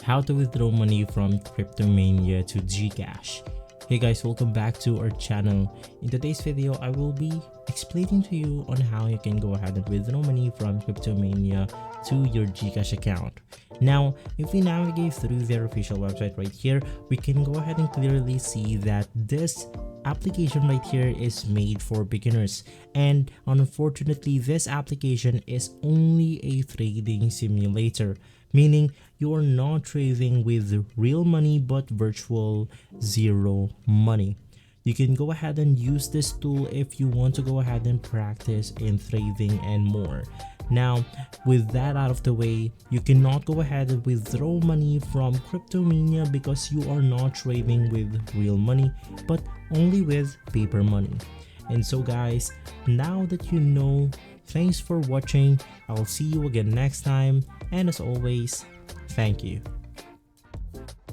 how to withdraw money from Cryptomania to GCash. Hey guys, welcome back to our channel. In today's video, I will be explaining to you on how you can go ahead and withdraw money from Cryptomania to your GCash account. Now, if we navigate through their official website right here, we can go ahead and clearly see that this application right here is made for beginners, and unfortunately this application is only a trading simulator, meaning you're not trading with real money but virtual zero money. You can go ahead and use this tool if you want to go ahead and practice in trading and more. Now, with that out of the way, you cannot go ahead and withdraw money from Cryptomania because you are not trading with real money but only with paper money. And so guys, now that you know, thanks for watching. I'll see you again next time, and as always, thank you.